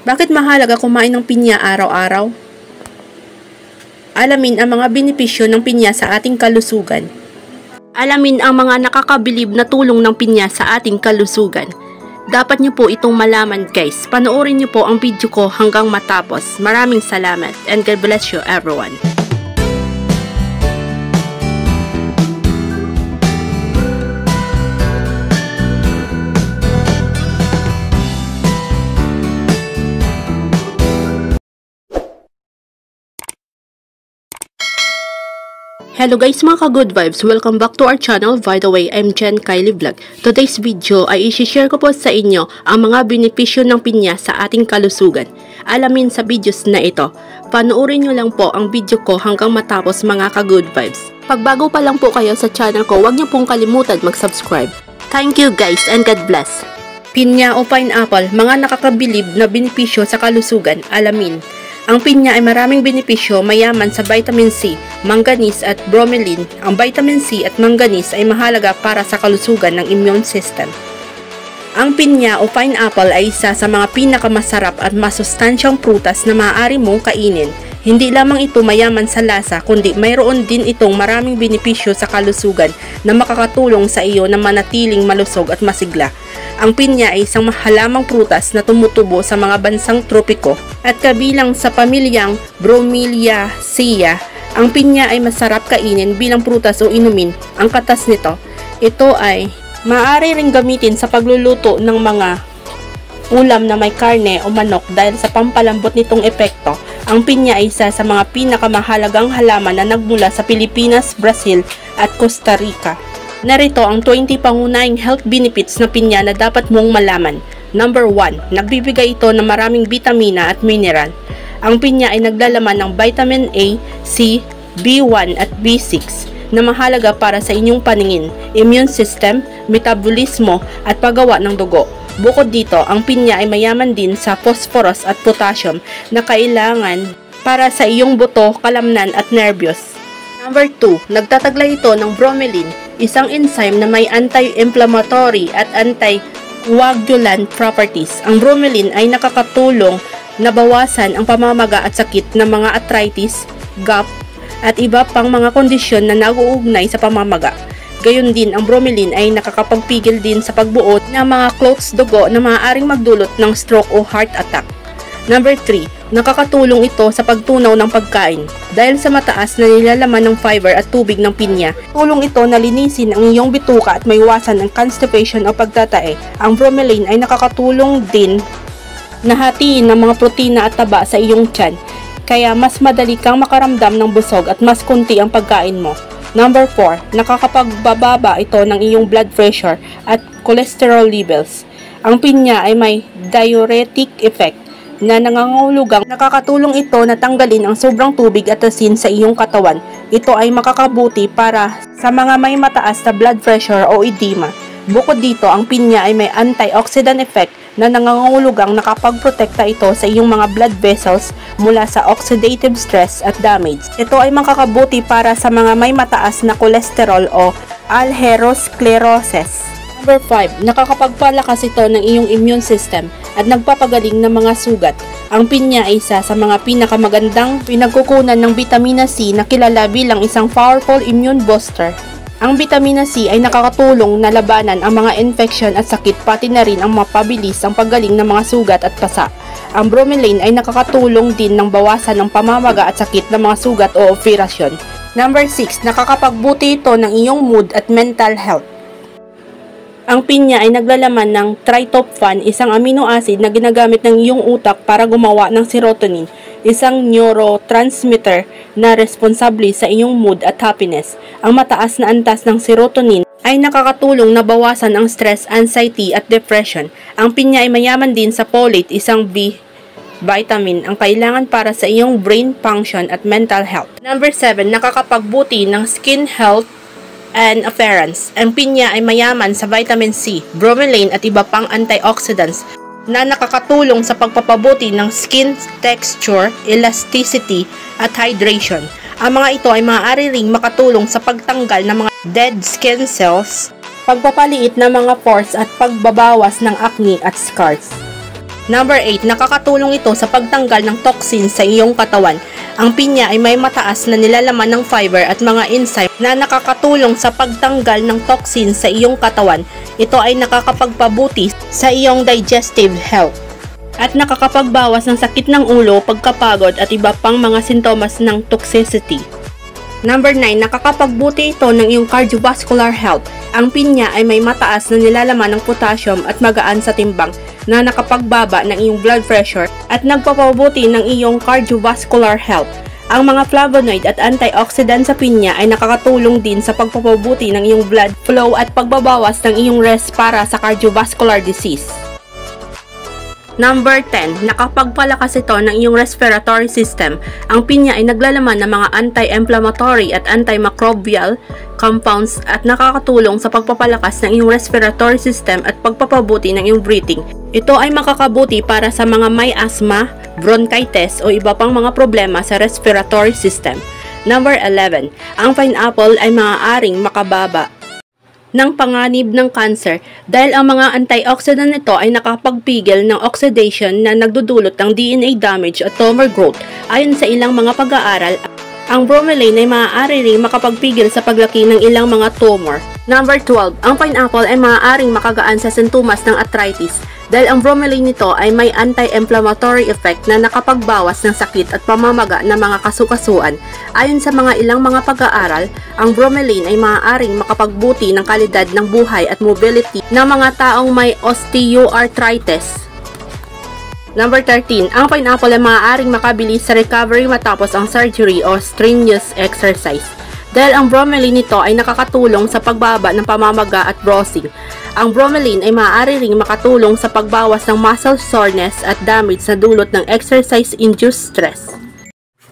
Bakit mahalaga kumain ng pinya araw-araw? Alamin ang mga benepisyo ng pinya sa ating kalusugan. Alamin ang mga nakakabilib na tulong ng pinya sa ating kalusugan. Dapat niyo po itong malaman guys. Panoorin niyo po ang video ko hanggang matapos. Maraming salamat and God bless you everyone. Hello guys mga ka-good vibes, welcome back to our channel. By the way, I'm Jen Kylie Vlog. Today's video ay isi-share ko po sa inyo ang mga benepisyo ng pinya sa ating kalusugan. Alamin sa videos na ito. Panoorin nyo lang po ang video ko hanggang matapos mga ka-good vibes. Pag bago pa lang po kayo sa channel ko, huwag nyo pong kalimutan mag-subscribe. Thank you guys and God bless. Pinya o pineapple, mga nakakabilib na benepisyo sa kalusugan. Alamin. Ang pinya ay maraming benepisyo, mayaman sa vitamin C, manganese at bromelain. Ang vitamin C at manganese ay mahalaga para sa kalusugan ng immune system. Ang pinya o pineapple ay isa sa mga pinakamasarap at masustansyang prutas na maaari mong kainin. Hindi lamang ito mayaman sa lasa, kundi mayroon din itong maraming benepisyo sa kalusugan na makakatulong sa iyo na manatiling malusog at masigla. Ang pinya ay isang halamang prutas na tumutubo sa mga bansang tropiko at kabilang sa pamilyang Bromeliaceae. Ang pinya ay masarap kainin bilang prutas o inumin. Ang katas nito, ito ay maaari ring gamitin sa pagluluto ng mga ulam na may karne o manok dahil sa pampalambot nitong epekto. Ang pinya ay isa sa mga pinakamahalagang halaman na nagmula sa Pilipinas, Brazil at Costa Rica. Narito ang 20 pangunahing health benefits na pinya na dapat mong malaman. Number 1. Nagbibigay ito ng maraming bitamina at mineral. Ang pinya ay naglalaman ng vitamin A, C, B1 at B6 na mahalaga para sa inyong paningin, immune system, metabolismo at paggawa ng dugo. Bukod dito, ang pinya ay mayaman din sa phosphorus at potassium na kailangan para sa iyong buto, kalamnan at nervyos. Number 2. Nagtataglay ito ng bromelain, isang enzyme na may anti-inflammatory at anti-coagulant properties. Ang bromelain ay nakakatulong na bawasan ang pamamaga at sakit ng mga arthritis, gout, at iba pang mga kondisyon na nag-uugnay sa pamamaga. Gayon din, ang bromelain ay nakakapagpigil din sa pagbuo ng mga clots dugo na maaaring magdulot ng stroke o heart attack. Number 3. Nakakatulong ito sa pagtunaw ng pagkain. Dahil sa mataas na nilalaman ng fiber at tubig ng pinya, tulong ito na linisin ang iyong bituka at maiwasan ang constipation o pagtatae. Ang bromelain ay nakakatulong din na hatiin ng mga protina at taba sa iyong tiyan, kaya mas madali kang makaramdam ng busog at mas kunti ang pagkain mo. Number 4. Nakakapagbababa ito ng iyong blood pressure at cholesterol levels. Ang pinya ay may diuretic effect na nangangahulugang nakakatulong ito na tanggalin ang sobrang tubig at asin sa iyong katawan. Ito ay makakabuti para sa mga may mataas na blood pressure o edema. Bukod dito, ang pinya ay may antioxidant effect na nangangahulugang nakapagprotekta ito sa iyong mga blood vessels mula sa oxidative stress at damage. Ito ay makakabuti para sa mga may mataas na kolesterol o atherosclerosis. Number 5. Nakakapagpalakas ito ng iyong immune system at nagpapagaling ng mga sugat. Ang pinya ay isa sa mga pinakamagandang pinagkukunan ng vitamina C na kilala bilang isang powerful immune booster. Ang vitamina C ay nakakatulong na labanan ang mga infeksyon at sakit, pati na rin ang mapabilis ang paggaling ng mga sugat at pasa. Ang bromelain ay nakakatulong din ng bawasan ng pamamaga at sakit ng mga sugat o operasyon. Number 6. Nakakapagbuti ito ng iyong mood at mental health. Ang pinya ay naglalaman ng tryptophan, isang amino acid na ginagamit ng iyong utak para gumawa ng serotonin, isang neurotransmitter na responsable sa iyong mood at happiness. Ang mataas na antas ng serotonin ay nakakatulong na bawasan ang stress, anxiety at depression. Ang pinya ay mayaman din sa folate, isang B vitamin ang kailangan para sa iyong brain function at mental health. Number 7. Nakakapagbuti ng skin health and appearance. Ang pinya ay mayaman sa vitamin C, bromelain at iba pang antioxidants na nakakatulong sa pagpapabuti ng skin texture, elasticity at hydration. Ang mga ito ay maaari ring makatulong sa pagtanggal ng mga dead skin cells, pagpapaliit ng mga pores at pagbabawas ng acne at scars. Number 8, nakakatulong ito sa pagtanggal ng toxins sa iyong katawan. Ang pinya ay may mataas na nilalaman ng fiber at mga enzyme na nakakatulong sa pagtanggal ng toxins sa iyong katawan. Ito ay nakakapagpabuti sa iyong digestive health at nakakapagbawas ng sakit ng ulo, pagkapagod at iba pang mga sintomas ng toxicity. Number 9, nakakapagbuti ito ng iyong cardiovascular health. Ang pinya ay may mataas na nilalaman ng potassium at magaan sa timbang na nakapagbaba ng iyong blood pressure at nagpapabuti ng iyong cardiovascular health. Ang mga flavonoid at antioxidant sa pinya ay nakakatulong din sa pagpapabuti ng iyong blood flow at pagbabawas ng iyong risk para sa cardiovascular disease. Number 10, nakapagpalakas ito ng iyong respiratory system. Ang pinya ay naglalaman ng mga anti-inflammatory at antimicrobial compounds at nakakatulong sa pagpapalakas ng iyong respiratory system at pagpapabuti ng iyong breathing. Ito ay makakabuti para sa mga may asthma, bronchitis o iba pang mga problema sa respiratory system. Number 11, ang pineapple ay maaaring makababa ng panganib ng cancer dahil ang mga antioxidant nito ay nakapagpigil ng oxidation na nagdudulot ng DNA damage at tumor growth. Ayon sa ilang mga pag-aaral, ang bromelain ay maaari ring makapagpigil sa paglaki ng ilang mga tumor. Number 12, ang pineapple ay maaaring makagaan sa sintomas ng arthritis dahil ang bromelain nito ay may anti-inflammatory effect na nakapagbawas ng sakit at pamamaga ng mga kasukasuan. Ayon sa mga ilang mga pag-aaral, ang bromelain ay maaaring makapagbuti ng kalidad ng buhay at mobility ng mga taong may osteoarthritis. Number 13, ang pineapple ay maaaring makabilis sa recovery matapos ang surgery o strenuous exercise. Dahil ang bromelain nito ay nakakatulong sa pagbaba ng pamamaga at bruising. Ang bromelain ay maaari ring makatulong sa pagbawas ng muscle soreness at damage na dulot ng exercise-induced stress.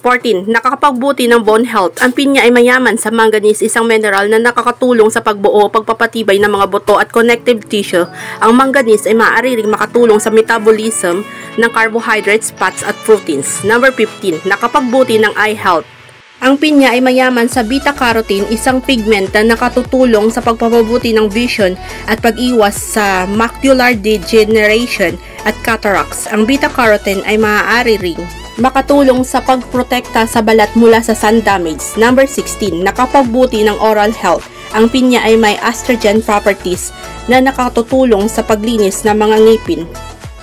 14. Nakakapagbuti ng bone health. Ang pinya ay mayaman sa manganese, isang mineral na nakakatulong sa pagbuo o pagpapatibay ng mga buto at connective tissue. Ang manganese ay maaari ring makatulong sa metabolism ng carbohydrates, fats at proteins. Number 15. Nakapagbuti ng eye health. Ang pinya ay mayaman sa beta-carotene, isang pigment na nakatutulong sa pagpapabuti ng vision at pag-iwas sa macular degeneration at cataracts. Ang beta-carotene ay maaari ring makatulong sa pagprotekta sa balat mula sa sun damage. Number 16. Nakapagbuti ng oral health. Ang pinya ay may astringent properties na nakatutulong sa paglinis ng mga ngipin.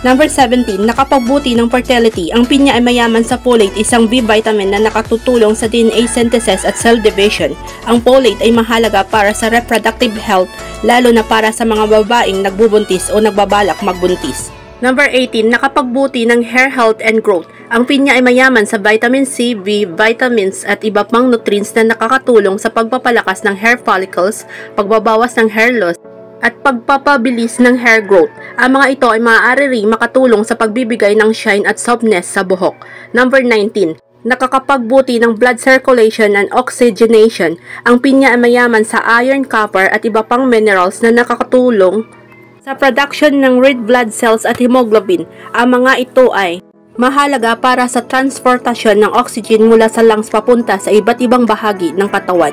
Number 17, nakapagbuti ng fertility. Ang pinya ay mayaman sa folate, isang B vitamin na nakatutulong sa DNA synthesis at cell division. Ang folate ay mahalaga para sa reproductive health, lalo na para sa mga babaeng nagbubuntis o nagbabalak magbuntis. Number 18, nakapagbuti ng hair health and growth. Ang pinya ay mayaman sa vitamin C, B, vitamins at iba pang nutrients na nakakatulong sa pagpapalakas ng hair follicles, pagbabawas ng hair loss, at pagpapabilis ng hair growth. Ang mga ito ay maaari ring makatulong sa pagbibigay ng shine at softness sa buhok. Number 19, nakakapagbuti ng blood circulation and oxygenation. Ang pinya ay mayaman sa iron, copper at iba pang minerals na nakakatulong sa production ng red blood cells at hemoglobin. Ang mga ito ay mahalaga para sa transportasyon ng oxygen mula sa lungs papunta sa iba't ibang bahagi ng katawan.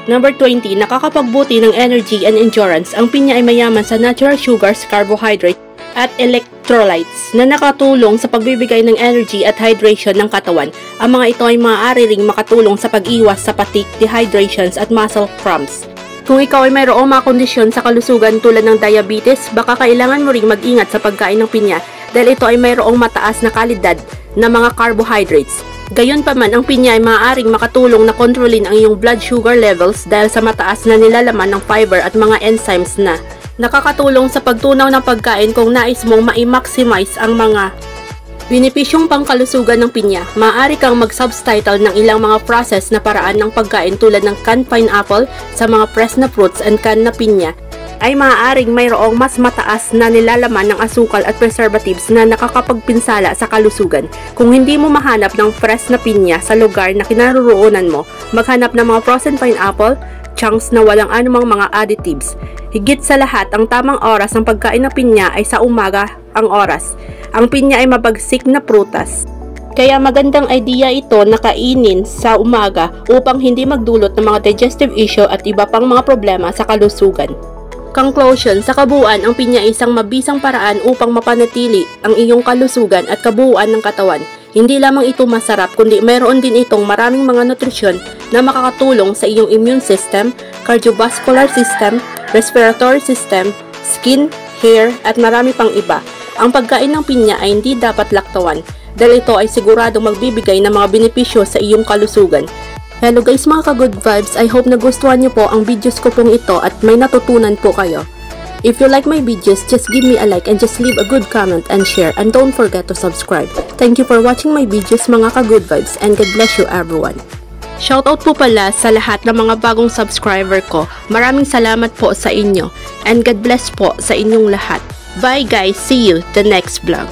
Number 20, nakakapagbuti ng energy and endurance. Ang pinya ay mayaman sa natural sugars, carbohydrates, at electrolytes na nakatulong sa pagbibigay ng energy at hydration ng katawan. Ang mga ito ay maaari ring makatulong sa pag-iwas sa fatigue, dehydrations, at muscle cramps. Kung ikaw ay mayroong mga kondisyon sa kalusugan tulad ng diabetes, baka kailangan mo ring mag-ingat sa pagkain ng pinya dahil ito ay mayroong mataas na kalidad na mga carbohydrates. Gayunpaman, ang pinya ay maaaring makatulong na kontrolin ang iyong blood sugar levels dahil sa mataas na nilalaman ng fiber at mga enzymes na nakakatulong sa pagtunaw ng pagkain kung nais mong ma-maximize ang mga benepisyong pangkalusugan ng pinya. Maaari kang mag-subtitle ng ilang mga process na paraan ng pagkain tulad ng canned pineapple sa mga pressed na fruits and canned na pinya ay maaaring mayroong mas mataas na nilalaman ng asukal at preservatives na nakakapagpinsala sa kalusugan. Kung hindi mo mahanap ng fresh na pinya sa lugar na kinaroroonan mo, maghanap ng mga frozen pineapple, chunks na walang anumang mga additives. Higit sa lahat, ang tamang oras ng pagkain ng pinya ay sa umaga ang oras. Ang pinya ay mabagsik na prutas. Kaya magandang idea ito na kainin sa umaga upang hindi magdulot ng mga digestive issue at iba pang mga problema sa kalusugan. Conclusion, sa kabuuan, ang pinya ay isang mabisang paraan upang mapanatili ang iyong kalusugan at kabuuan ng katawan. Hindi lamang ito masarap, kundi mayroon din itong maraming mga nutrisyon na makakatulong sa iyong immune system, cardiovascular system, respiratory system, skin, hair, at marami pang iba. Ang pagkain ng pinya ay hindi dapat laktawan dahil ito ay siguradong magbibigay ng mga benepisyo sa iyong kalusugan. Hello guys mga ka-good vibes, I hope nagustuhan niyo po ang videos ko pong ito at may natutunan po kayo. If you like my videos, just give me a like and just leave a good comment and share, and don't forget to subscribe. Thank you for watching my videos mga ka-good vibes, and God bless you everyone. Shoutout po pala sa lahat ng mga bagong subscriber ko. Maraming salamat po sa inyo, and God bless po sa inyong lahat. Bye guys, see you the next vlog.